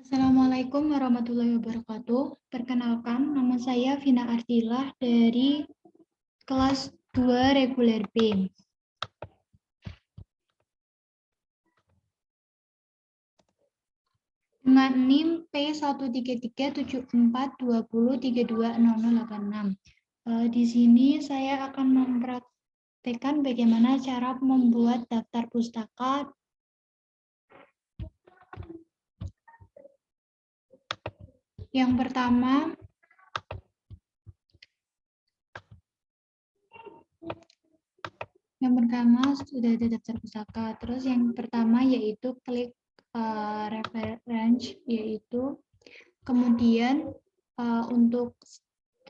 Assalamualaikum warahmatullahi wabarakatuh. Perkenalkan, nama saya Vina Ardilah dari kelas 2 reguler B. Dengan NIM P1337420320086. Di sini saya akan mempraktekkan bagaimana cara membuat daftar pustaka. Yang pertama sudah ada daftar pustaka. Terus yang pertama yaitu klik reference, yaitu kemudian untuk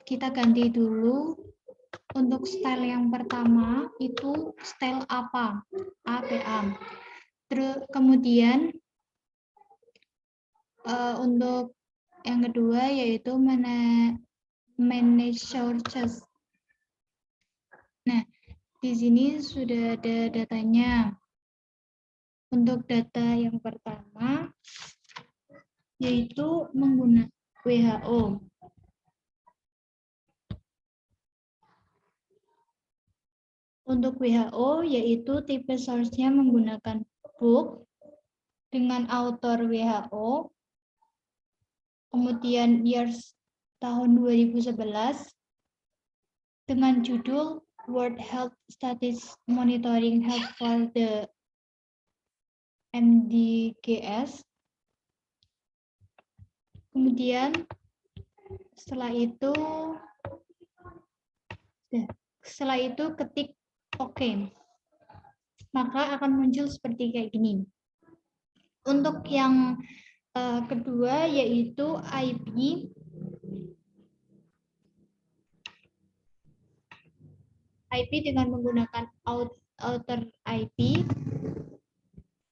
kita ganti dulu untuk style yang pertama itu style apa, APA. Terus kemudian untuk yang kedua yaitu manage sources. Nah, di sini sudah ada datanya. Untuk data yang pertama yaitu menggunakan WHO. Untuk WHO yaitu tipe source-nya menggunakan book dengan author WHO. Kemudian years tahun 2011 dengan judul World Health Studies Monitoring Health for the MDGs. Kemudian setelah itu ketik OK. Maka akan muncul seperti kayak gini. Untuk yang kedua yaitu IP dengan menggunakan outer IP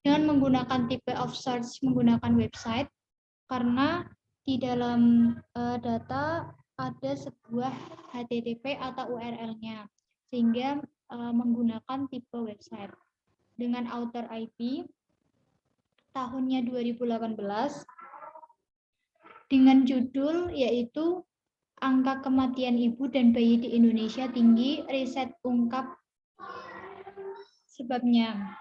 dengan menggunakan tipe of search menggunakan website, karena di dalam data ada sebuah HTTP atau URL-nya, sehingga menggunakan tipe website. Dengan outer IP tahunnya 2018 dengan judul yaitu angka kematian ibu dan bayi di Indonesia tinggi, riset ungkap sebabnya.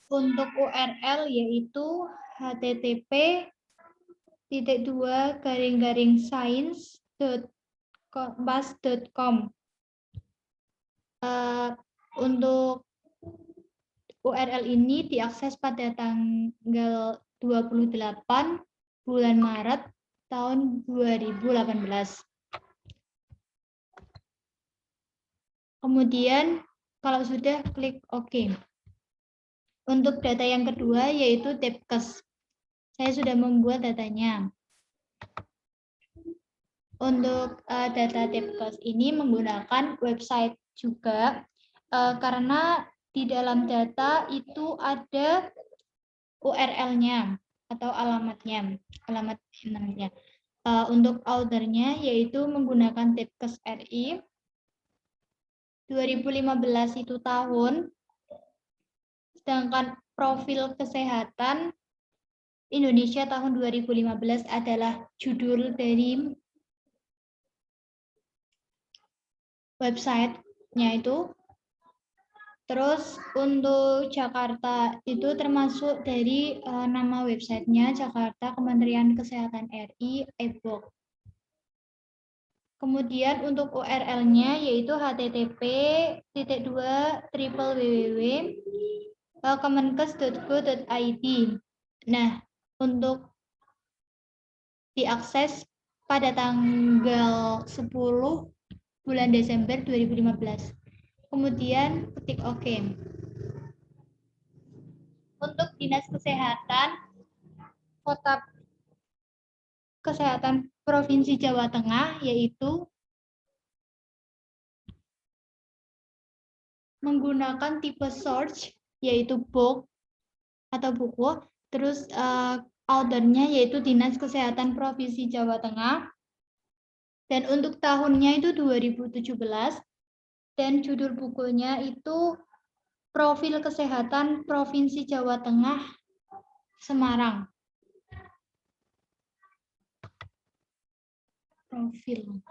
Untuk URL yaitu http://science.kompas.com. Untuk URL ini diakses pada tanggal 28 bulan Maret tahun 2018. Kemudian kalau sudah klik OK. Untuk data yang kedua yaitu Depkes. Saya sudah membuat datanya. Untuk data Depkes ini menggunakan website juga karena di dalam data itu ada URL-nya atau alamatnya, alamat namanya. Untuk author-nya yaitu menggunakan Depkes RI. 2015 itu tahun, sedangkan profil kesehatan Indonesia tahun 2015 adalah judul dari website-nya itu. Terus untuk Jakarta itu termasuk dari nama websitenya Jakarta Kementerian Kesehatan RI e-book. Kemudian untuk URL-nya yaitu http://www.kemenkes.go.id. Nah, untuk diakses pada tanggal 10 bulan Desember 2015. Kemudian ketik OK. Untuk Dinas Kesehatan Kota Kesehatan Provinsi Jawa Tengah yaitu menggunakan tipe search yaitu book atau buku, terus author-nya yaitu Dinas Kesehatan Provinsi Jawa Tengah, dan untuk tahunnya itu 2017, dan judul bukunya itu Profil Kesehatan Provinsi Jawa Tengah Semarang. Profil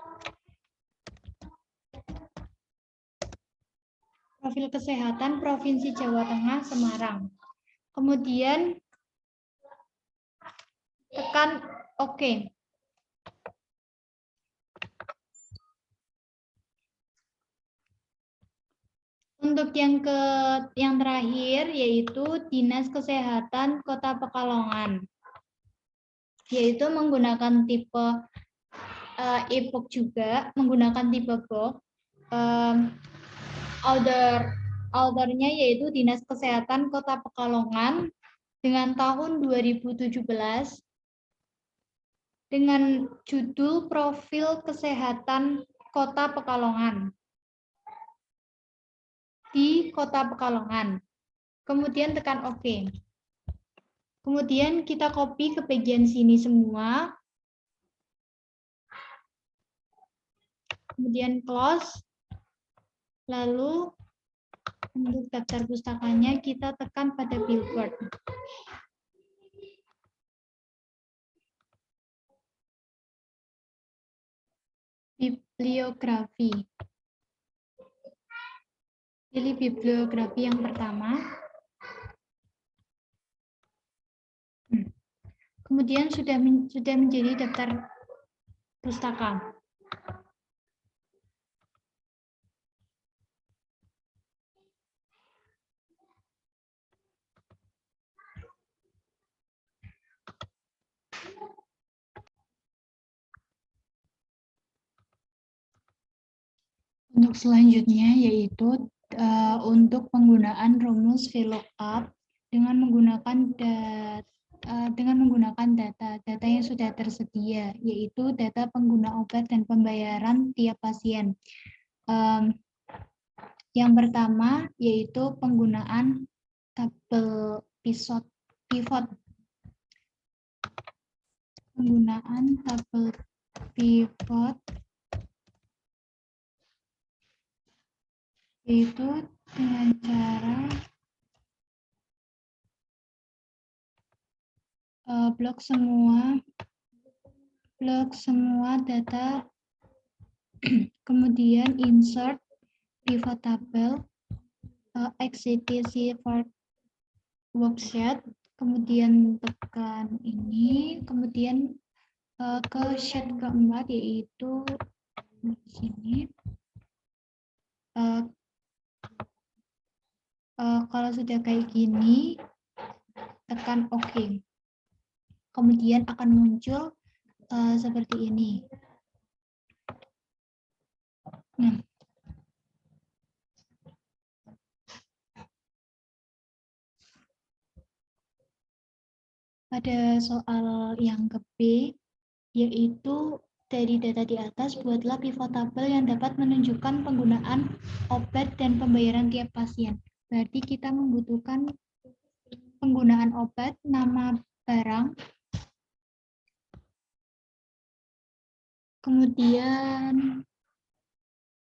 kesehatan Provinsi Jawa Tengah Semarang. Kemudian tekan OK. Untuk yang terakhir yaitu Dinas Kesehatan Kota Pekalongan, yaitu menggunakan tipe e-book juga, menggunakan tipe book. Ordernya yaitu Dinas Kesehatan Kota Pekalongan dengan tahun 2017 dengan judul Profil Kesehatan Kota Pekalongan di Kota Pekalongan. Kemudian tekan OK. Kemudian kita copy ke bagian sini semua. Kemudian close. Lalu untuk daftar pustakanya kita tekan pada billboard. Bibliografi. Pilih bibliografi yang pertama. Kemudian sudah menjadi daftar pustaka. Untuk selanjutnya yaitu untuk penggunaan rumus VLOOKUP dengan menggunakan data yang sudah tersedia, yaitu data pengguna obat dan pembayaran tiap pasien. Yang pertama yaitu penggunaan tabel pivot. Penggunaan tabel pivot yaitu dengan cara blok semua data, kemudian insert pivot table, exit for worksheet, kemudian tekan ini, kemudian ke sheet keempat yaitu di sini. Kalau sudah kayak gini, tekan OK. Kemudian akan muncul seperti ini. Nah, pada soal yang ke B, yaitu dari data di atas, buatlah pivot table yang dapat menunjukkan penggunaan obat dan pembayaran tiap pasien. Berarti kita membutuhkan penggunaan obat, nama barang, kemudian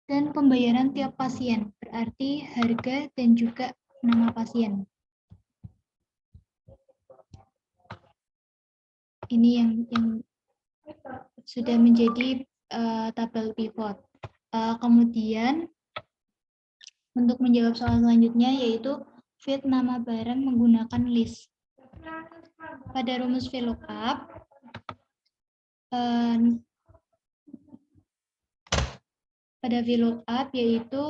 dan pembayaran tiap pasien, berarti harga dan juga nama pasien. Ini yang sudah menjadi tabel pivot. Kemudian untuk menjawab soal selanjutnya yaitu fit nama barang menggunakan list. Pada rumus VLOOKUP, pada VLOOKUP yaitu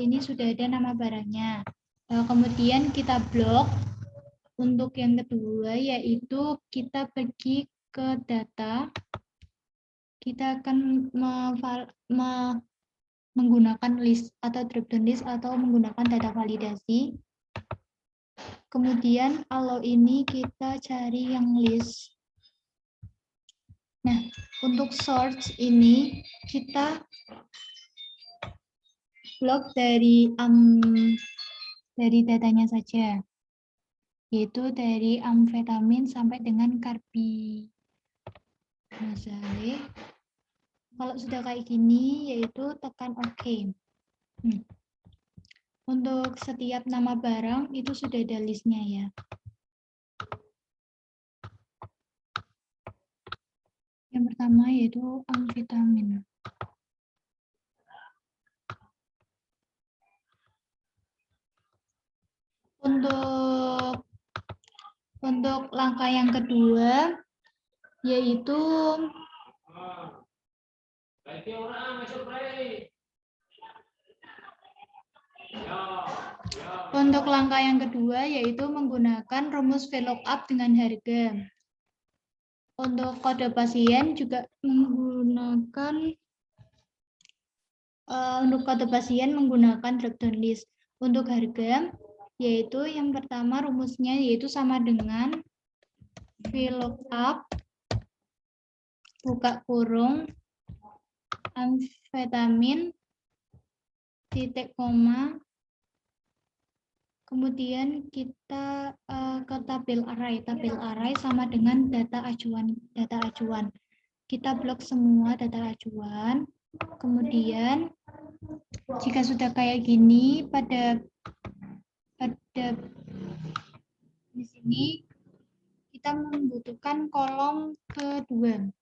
ini sudah ada nama barangnya. Kemudian kita blok. Untuk yang kedua yaitu kita pergi ke data. Kita akan menggunakan list atau drop-down list atau menggunakan data validasi. Kemudian kalau ini kita cari yang list. Nah, untuk search ini kita blok dari datanya saja, yaitu dari amfetamin sampai dengan karbimazole. Kalau sudah kayak gini, yaitu tekan OK. Untuk setiap nama barang itu sudah ada listnya ya. Yang pertama yaitu amfetamin. Untuk langkah yang kedua yaitu menggunakan rumus VLOOKUP dengan harga. Untuk kode pasien juga menggunakan drop down list. Untuk harga yaitu yang pertama rumusnya yaitu sama dengan VLOOKUP buka kurung amfetamin titik koma, kemudian kita ke tabel array sama dengan data acuan. Kita blok semua data acuan, kemudian jika sudah kayak gini pada di sini kita membutuhkan kolom kedua.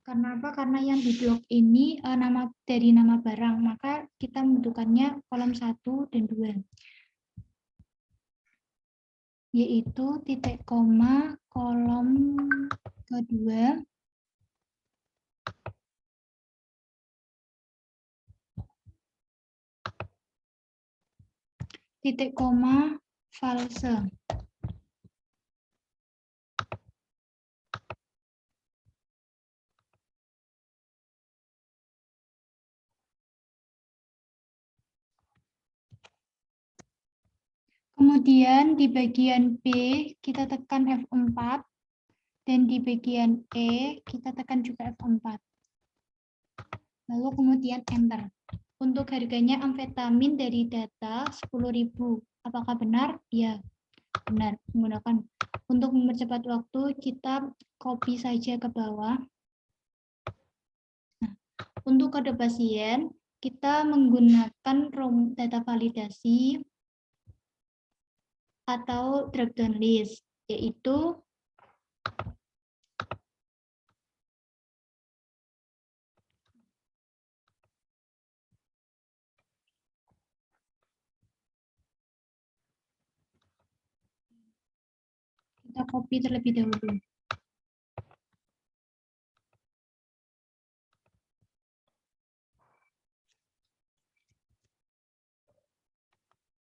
Karena apa? Karena yang di blok ini nama barang, maka kita membutuhkannya kolom 1 dan 2. Yaitu titik koma kolom kedua titik koma false. Kemudian di bagian B kita tekan F4 dan di bagian E kita tekan juga F4. Lalu kemudian enter. Untuk harganya amfetamin dari data 10.000. Apakah benar? Ya, benar. Menggunakan. Untuk mempercepat waktu kita copy saja ke bawah. Nah, untuk kode pasien kita menggunakan data validasi atau drop down list, yaitu kita copy terlebih dahulu.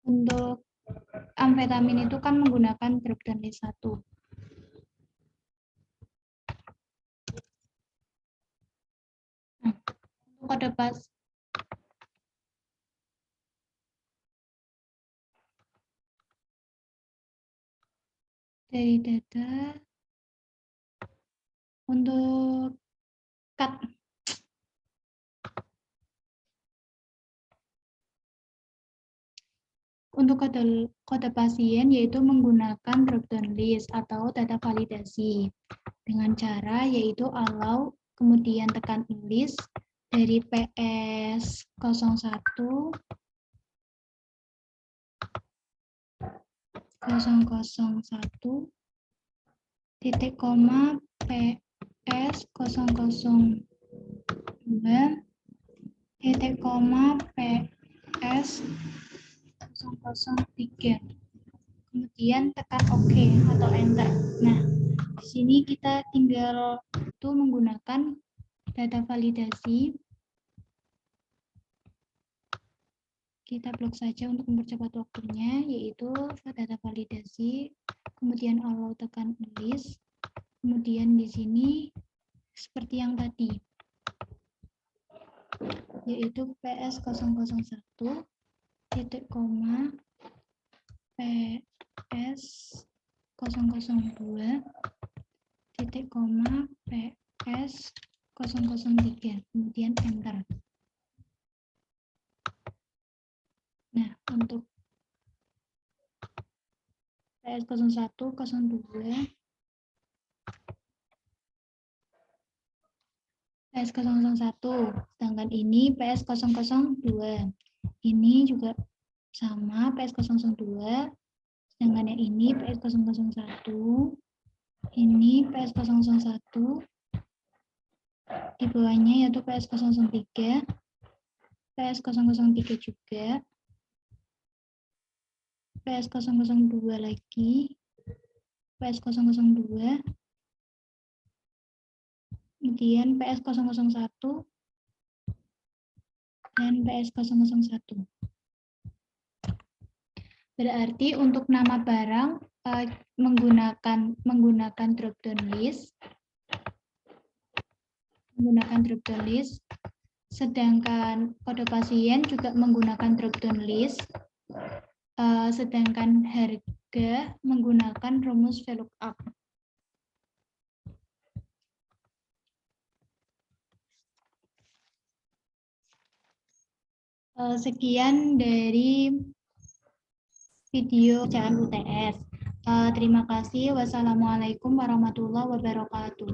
Untuk amfetamin itu kan menggunakan drop down list 1. Nah, untuk kode pas dari data untuk cut untuk kode pasien yaitu menggunakan drop down list atau data validasi dengan cara yaitu allow kemudian tekan list dari PS01 titik koma PS002 titik koma PS003. Kemudian tekan OK atau enter. Nah, di sini kita tinggal tuh menggunakan data validasi. Kita blok saja untuk mempercepat waktunya, yaitu data validasi, kemudian allow tekan list, kemudian di sini seperti yang tadi, yaitu PS001 titik koma PS002 titik koma PS003, kemudian enter. Nah, untuk PS01, 02, PS001, sedangkan ini PS002. Ini juga sama PS002, sedangkan yang ini PS001. Ini PS001, di bawahnya yaitu PS003, PS003 juga, PS002 lagi, PS002, kemudian PS001, dan PS001. Berarti untuk nama barang menggunakan drop down list, sedangkan kode pasien juga menggunakan drop down list, sedangkan harga menggunakan rumus VLOOKUP. Sekian dari video bacaan UTS. Terima kasih. Wassalamualaikum warahmatullahi wabarakatuh.